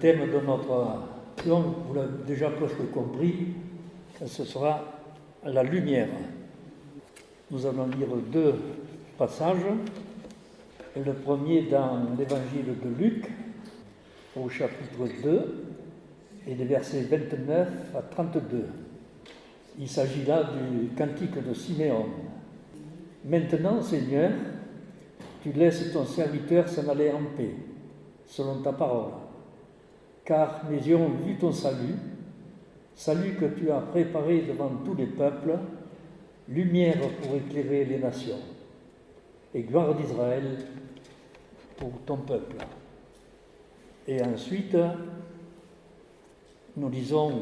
thème de notre action, vous l'avez déjà presque compris, ce sera la lumière. Nous allons lire deux passages. Le premier dans l'évangile de Luc, au chapitre 2, et les versets 29 à 32. Il s'agit là du cantique de Siméon. Maintenant, Seigneur, tu laisses ton serviteur s'en aller en paix, selon ta parole. Car mes yeux ont vu ton salut, salut que tu as préparé devant tous les peuples, lumière pour éclairer les nations, et gloire d'Israël pour ton peuple. Et ensuite, nous lisons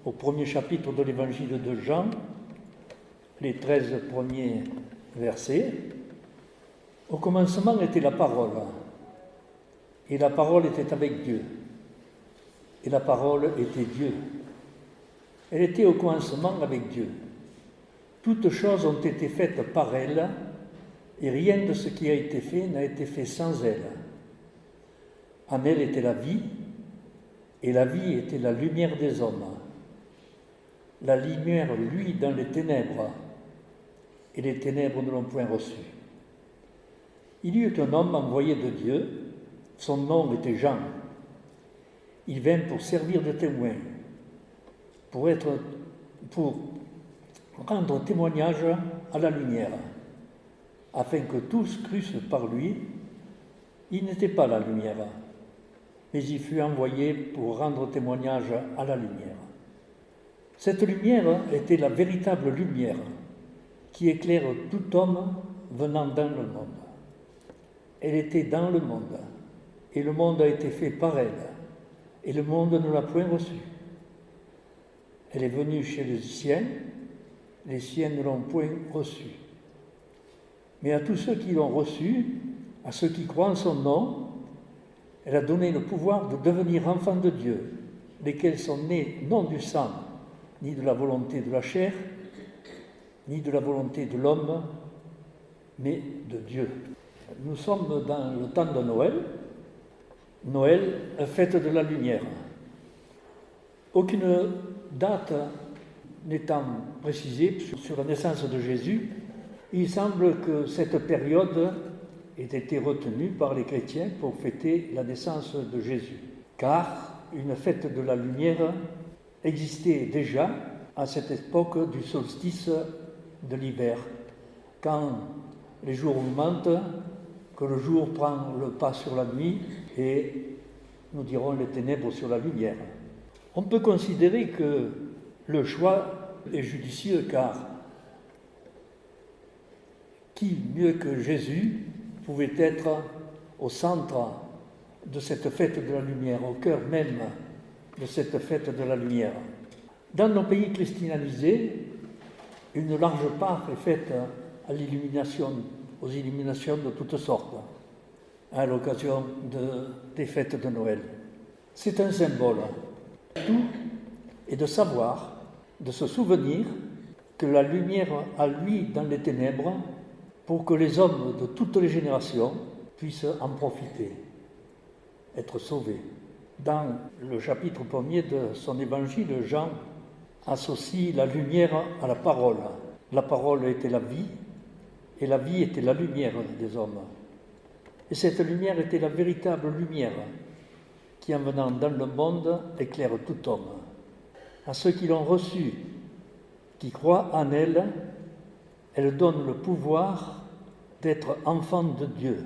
au premier chapitre de l'évangile de Jean, les 13 premiers versets. Au commencement était la parole, et la parole était avec Dieu, et la parole était Dieu. Elle était au commencement avec Dieu. Toutes choses ont été faites par elle, et rien de ce qui a été fait n'a été fait sans elle. En elle était la vie, et la vie était la lumière des hommes. La lumière luit dans les ténèbres, et les ténèbres ne l'ont point reçue. Il y eut un homme envoyé de Dieu, son nom était Jean. Il vint pour servir de témoin, pour rendre témoignage à la lumière, afin que tous crussent par lui. Il n'était pas la lumière, mais il fut envoyé pour rendre témoignage à la lumière. Cette lumière était la véritable lumière qui éclaire tout homme venant dans le monde. Elle était dans le monde, et le monde a été fait par elle, et le monde ne l'a point reçue. Elle est venue chez les siens ne l'ont point reçue. Mais à tous ceux qui l'ont reçue, à ceux qui croient en son nom, elle a donné le pouvoir de devenir enfants de Dieu, lesquels sont nés non du sang, ni de la volonté de la chair, ni de la volonté de l'homme, mais de Dieu. Nous sommes dans le temps de Noël. Noël, fête de la lumière. Aucune date n'étant précisée sur la naissance de Jésus, il semble que cette période ait été retenue par les chrétiens pour fêter la naissance de Jésus. Car une fête de la lumière existait déjà à cette époque du solstice de l'hiver, quand les jours augmentent, que le jour prend le pas sur la nuit et, nous dirons, les ténèbres sur la lumière. On peut considérer que le choix est judicieux, car qui mieux que Jésus pouvait être au centre de cette fête de la lumière, au cœur même de cette fête de la lumière. Dans nos pays christianisés, une large part est faite à l'illumination, aux illuminations de toutes sortes, à l'occasion des fêtes de Noël. C'est un symbole. Tout est de savoir, de se souvenir que la lumière a lui dans les ténèbres pour que les hommes de toutes les générations puissent en profiter, être sauvés. Dans le chapitre 1er de son évangile, Jean associe la lumière à la parole. La parole était la vie, et la vie était la lumière des hommes. Et cette lumière était la véritable lumière qui, en venant dans le monde, éclaire tout homme. À ceux qui l'ont reçue, qui croient en elle, elle donne le pouvoir d'être enfants de Dieu.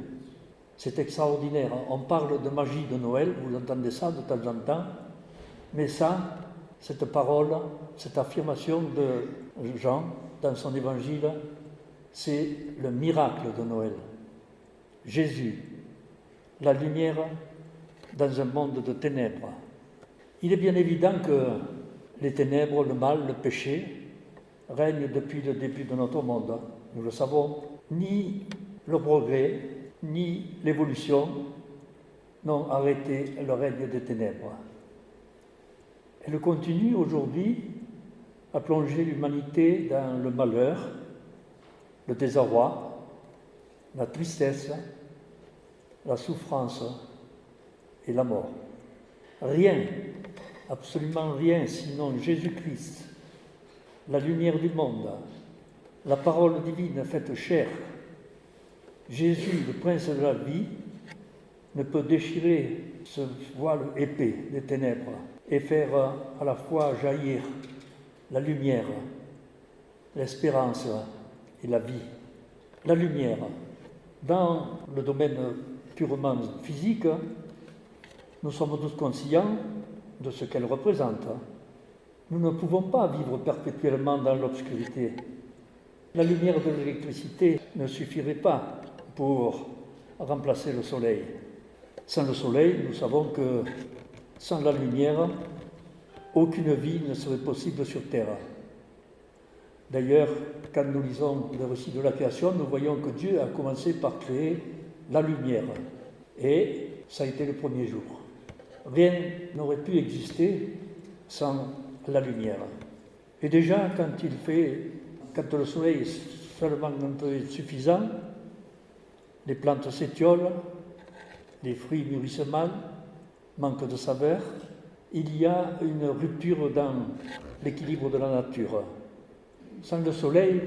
C'est extraordinaire. On parle de magie de Noël, vous entendez ça de temps en temps, mais ça, cette parole, cette affirmation de Jean dans son évangile, c'est le miracle de Noël. Jésus, la lumière dans un monde de ténèbres. Il est bien évident que les ténèbres, le mal, le péché règnent depuis le début de notre monde. Nous le savons. Ni le progrès, ni l'évolution n'ont arrêté le règne des ténèbres. Elle continue aujourd'hui à plonger l'humanité dans le malheur, le désarroi, la tristesse, la souffrance et la mort. Rien, absolument rien, sinon Jésus-Christ, la lumière du monde, la parole divine faite chair. Jésus, le prince de la vie, ne peut déchirer ce voile épais des ténèbres et faire à la fois jaillir la lumière, l'espérance et la vie. La lumière, dans le domaine purement physique, nous sommes tous conscients de ce qu'elle représente. Nous ne pouvons pas vivre perpétuellement dans l'obscurité. La lumière de l'électricité ne suffirait pas pour remplacer le soleil. Sans le soleil, nous savons que sans la lumière, aucune vie ne serait possible sur Terre. D'ailleurs, quand nous lisons le récit de la création, nous voyons que Dieu a commencé par créer la lumière. Et ça a été le premier jour. Rien n'aurait pu exister sans la lumière. Et déjà, quand le soleil est seulement un peu suffisant, les plantes s'étiolent, les fruits mûrissent mal, manquent de saveur. Il y a une rupture dans l'équilibre de la nature. Sans le soleil,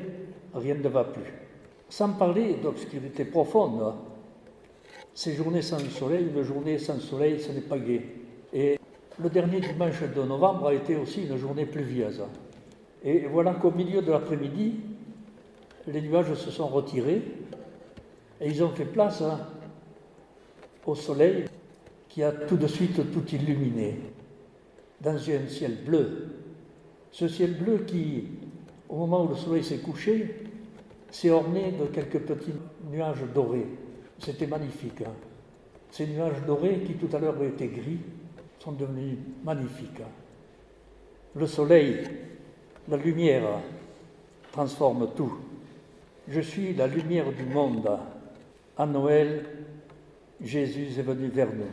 rien ne va plus. Sans parler d'obscurité profonde, ces journées sans soleil, une journée sans soleil, ce n'est pas gai. Et le dernier dimanche de novembre a été aussi une journée pluvieuse. Et voilà qu'au milieu de l'après-midi, les nuages se sont retirés et ils ont fait place au soleil qui a tout de suite tout illuminé dans un ciel bleu. Ce ciel bleu qui, au moment où le soleil s'est couché, s'est orné de quelques petits nuages dorés. C'était magnifique. Ces nuages dorés qui tout à l'heure étaient gris sont devenus magnifiques. Le soleil, la lumière transforme tout. Je suis la lumière du monde. À Noël, Jésus est venu vers nous.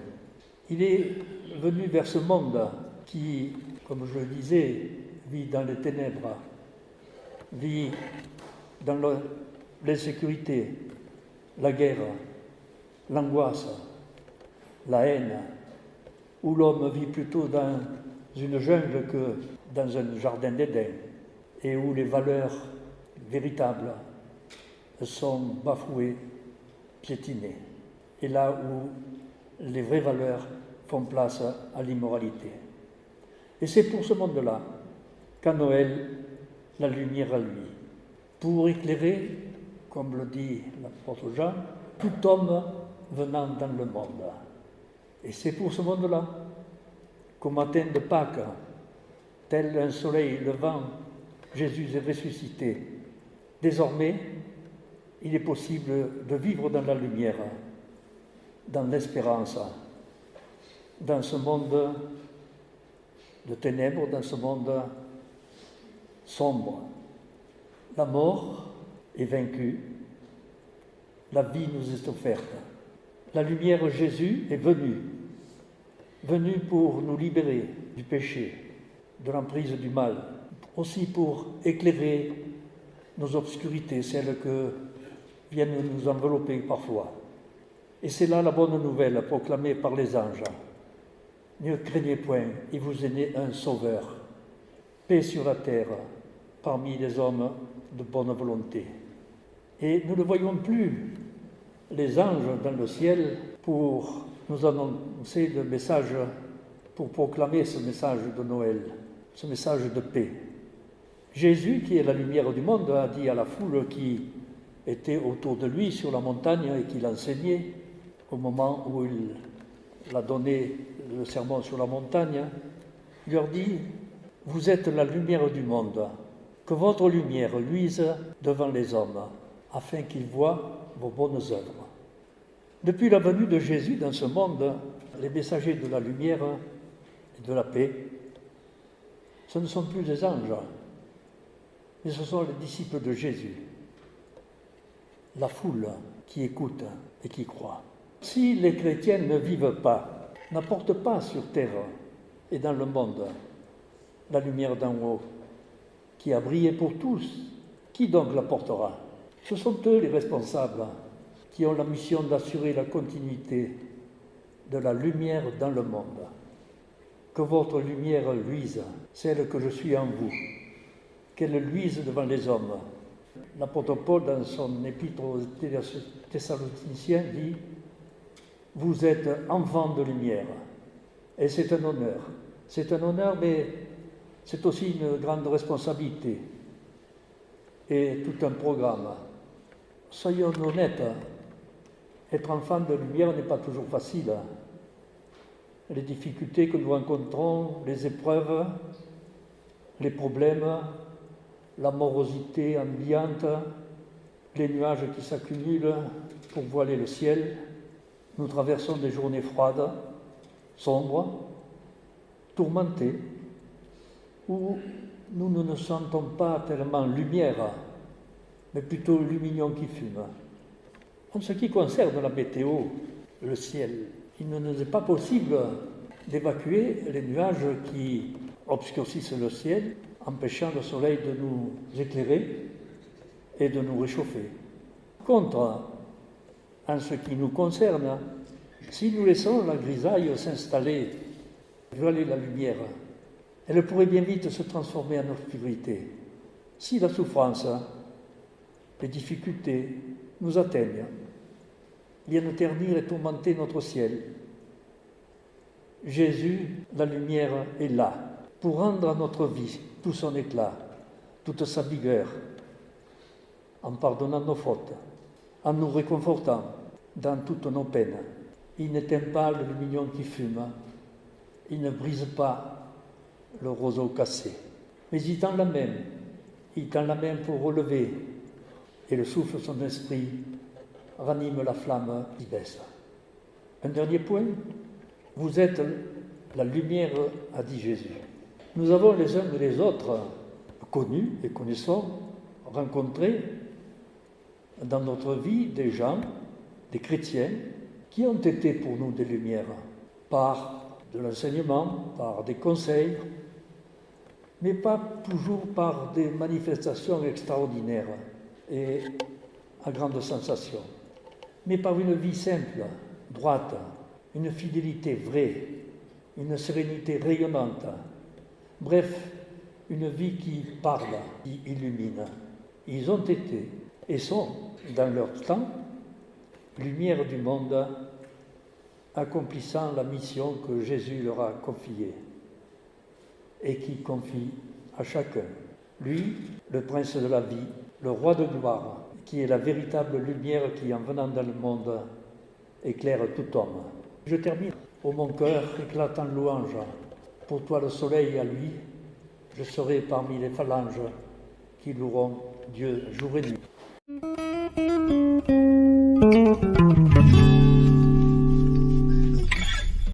Il est venu vers ce monde qui, comme je le disais, vit dans les ténèbres, vit dans l'insécurité, la guerre, l'angoisse, la haine, où l'homme vit plutôt dans une jungle que dans un jardin d'Éden, et où les valeurs véritables sont bafouées, piétinées, et là où les vraies valeurs font place à l'immoralité. Et c'est pour ce monde-là qu'à Noël, la lumière a lui, pour éclairer, comme le dit l'apôtre Jean, tout homme venant dans le monde. Et c'est pour ce monde-là qu'au matin de Pâques, tel un soleil levant, Jésus est ressuscité. Désormais, il est possible de vivre dans la lumière, dans l'espérance, dans ce monde de ténèbres, dans ce monde sombre. La mort est vaincue, la vie nous est offerte. La lumière Jésus est venu pour nous libérer du péché, de l'emprise du mal, aussi pour éclairer nos obscurités, celles que viennent nous envelopper parfois. Et c'est là la bonne nouvelle proclamée par les anges. Ne craignez point, il vous est né un sauveur, paix sur la terre, parmi les hommes de bonne volonté. Et nous ne voyons plus les anges dans le ciel pour nous annoncer le message, pour proclamer ce message de Noël, ce message de paix. Jésus, qui est la lumière du monde, a dit à la foule qui était autour de lui sur la montagne et qui l'enseignait au moment où il a donné le sermon sur la montagne, il leur dit « Vous êtes la lumière du monde, que votre lumière luise devant les hommes, afin qu'ils voient vos bonnes œuvres. » Depuis la venue de Jésus dans ce monde, les messagers de la lumière et de la paix, ce ne sont plus des anges, mais ce sont les disciples de Jésus, la foule qui écoute et qui croit. Si les chrétiens ne vivent pas, n'apportent pas sur terre et dans le monde la lumière d'en haut, qui a brillé pour tous, qui donc l'apportera? Ce sont eux les responsables qui ont la mission d'assurer la continuité de la lumière dans le monde. que votre lumière luise, celle que je suis en vous, qu'elle luise devant les hommes. L'apôtre Paul, dans son épître aux Thessaloniciens, dit « Vous êtes enfants de lumière ». Et c'est un honneur. C'est un honneur, mais c'est aussi une grande responsabilité et tout un programme. Soyons honnêtes, être enfant de lumière n'est pas toujours facile. Les difficultés que nous rencontrons, les épreuves, les problèmes, la morosité ambiante, les nuages qui s'accumulent pour voiler le ciel. Nous traversons des journées froides, sombres, tourmentées, où nous ne nous sentons pas tellement lumière, mais plutôt lumignon qui fume. En ce qui concerne la météo, le ciel, il ne nous est pas possible d'évacuer les nuages qui obscurcissent le ciel, empêchant le soleil de nous éclairer et de nous réchauffer. Par contre, en ce qui nous concerne, si nous laissons la grisaille s'installer, voiler la lumière, elle pourrait bien vite se transformer en obscurité. Si la souffrance, les difficultés nous atteignent, viennent ternir et tourmenter notre ciel, Jésus, la lumière, est là pour rendre à notre vie tout son éclat, toute sa vigueur, en pardonnant nos fautes, en nous réconfortant dans toutes nos peines. Il n'éteint pas le lumignon qui fume, il ne brise pas le roseau cassé, mais il tend la main pour relever, et le souffle de son esprit ranime la flamme qui baisse. Un dernier point, vous êtes la lumière, a dit Jésus. Nous avons les uns et les autres connus et connaissons, rencontrés dans notre vie des gens, des chrétiens, qui ont été pour nous des lumières, par de l'enseignement, par des conseils, mais pas toujours par des manifestations extraordinaires et à grande sensation, mais par une vie simple, droite, une fidélité vraie, une sérénité rayonnante, bref, une vie qui parle, qui illumine. Ils ont été et sont, dans leur temps, lumière du monde, accomplissant la mission que Jésus leur a confiée et qui confie à chacun. Lui, le prince de la vie, le roi de gloire, qui est la véritable lumière qui, en venant dans le monde, éclaire tout homme. Je termine. Ô mon cœur, éclate en louange. Pour toi le soleil, à lui, je serai parmi les phalanges qui loueront Dieu jour et nuit.